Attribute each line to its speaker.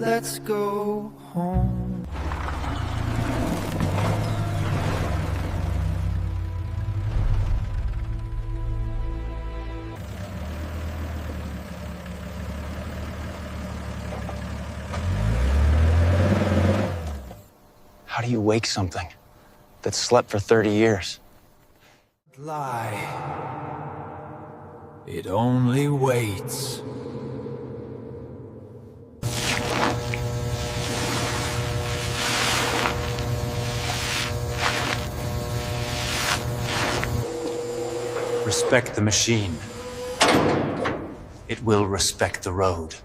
Speaker 1: let's go home.
Speaker 2: How do you wake something that slept for 30 years?
Speaker 1: Lie. It only waits.
Speaker 2: Respect the machine. It will respect the road.